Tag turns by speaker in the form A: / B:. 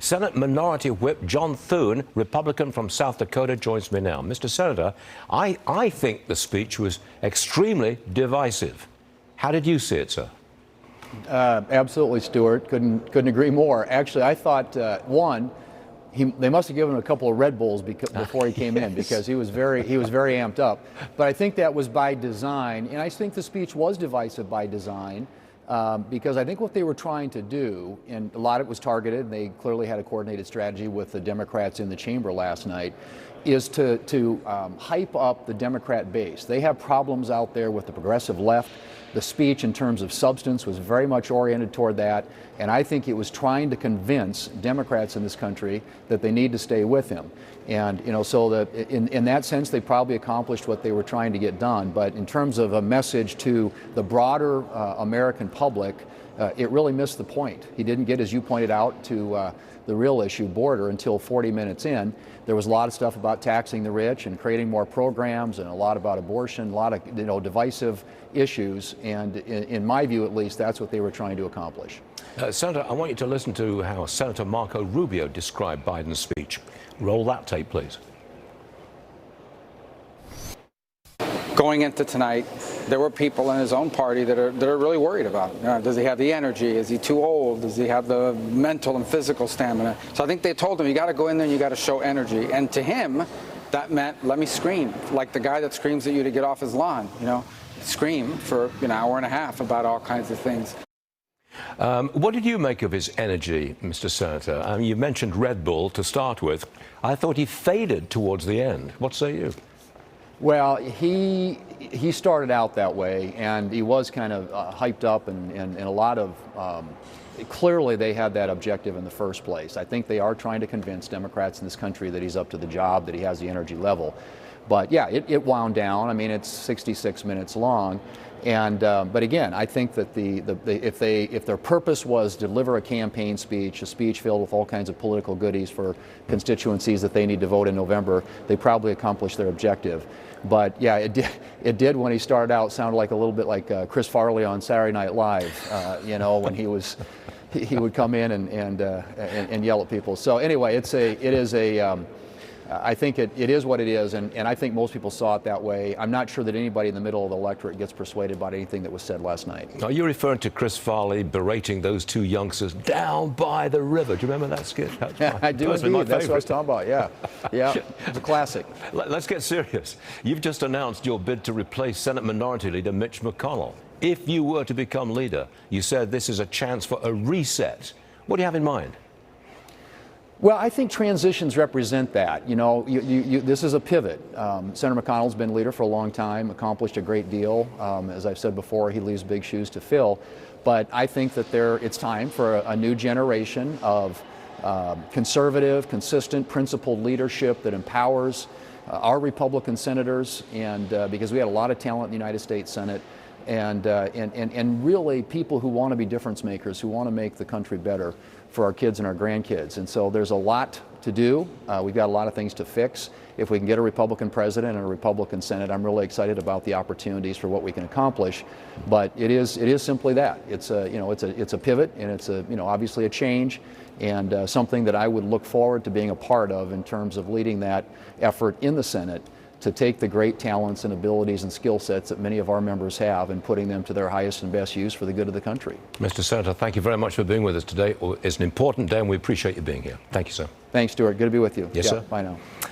A: Senate Minority Whip John Thune, Republican from South Dakota, joins me now. Mr. Senator, I think the speech was extremely divisive. How did you see it, sir?
B: Absolutely, Stuart. Couldn't agree more. Actually, I thought they must have given him a couple of Red Bulls before he came in, because he was very amped up. But I think that was by design, and I think the speech was divisive by design, because I think what they were trying to do, and a lot of it was targeted, and they clearly had a coordinated strategy with the Democrats in the chamber last night, is to hype up the Democrat base. They have problems out there with the progressive left. The speech in terms of substance was very much oriented toward that, and I think it was trying to convince Democrats in this country that they need to stay with him. And so in that sense, they probably accomplished what they were trying to get done. But in terms of a message to the broader American public, it really missed the point. He didn't get, as you pointed out, to the real issue, border, until 40 minutes in. There was a lot of stuff about taxing the rich and creating more programs, and a lot about abortion, a lot of divisive issues. And in my view, at least, that's what they were trying to accomplish.
A: Senator, I want you to listen to how Senator Marco Rubio described Biden's speech. Roll that tape, please.
C: Going into tonight, there were people in his own party that are really worried about. Does he have the energy? Is he too old? Does he have the mental and physical stamina? So I think they told him, you got to go in there and you got to show energy. And to him, that meant, let me scream, like the guy that screams at you to get off his lawn. Scream for an hour and a half about all kinds of things.
A: What did you make of his energy, Mr. Senator? You mentioned Red Bull to start with. I thought he faded towards the end. What say you?
B: Well, he started out that way, and he was kind of hyped up, and a lot of clearly they had that objective in the first place. I think they are trying to convince Democrats in this country that he's up to the job, that he has the energy level. But yeah, it wound down. I mean, it's 66 minutes long. And but again, I think that if their purpose was to deliver a campaign speech, a speech filled with all kinds of political goodies for constituencies that they need to vote in November, they probably accomplished their objective. But yeah, it did when he started out sounded like a little bit like Chris Farley on Saturday Night Live, when he would come in and yell at people. So anyway, I think it is what it is, and I think most people saw it that way. I'm not sure that anybody in the middle of the electorate gets persuaded about anything that was said last night.
A: Are you referring to Chris Farley berating those two youngsters down by the river? Do you remember that skit?
B: I do indeed. That's what I was talking about, yeah. Yeah, it's a classic.
A: Let's get serious. You've just announced your bid to replace Senate Minority Leader Mitch McConnell. If you were to become leader, you said this is a chance for a reset. What do you have in mind?
B: Well, I think transitions represent that. This is a pivot. Senator McConnell's been leader for a long time, accomplished a great deal. As I've said before, he leaves big shoes to fill. But I think that it's time for a new generation of conservative, consistent, principled leadership that empowers our Republican senators, and because we had a lot of talent in the United States Senate, and really people who want to be difference makers, who want to make the country better for our kids and our grandkids. And so there's a lot to do. We've got a lot of things to fix. If we can get a Republican president and a Republican Senate, I'm really excited about the opportunities for what we can accomplish. But it is simply that. It's a pivot, and it's obviously a change, and something that I would look forward to being a part of in terms of leading that effort in the Senate, to take the great talents and abilities and skill sets that many of our members have and putting them to their highest and best use for the good of the country.
A: Mr. Senator, thank you very much for being with us today. It's an important day, and we appreciate you being here. Thank you, sir.
B: Thanks, Stuart. Good to be with you.
A: Yes, sir.
B: Bye now.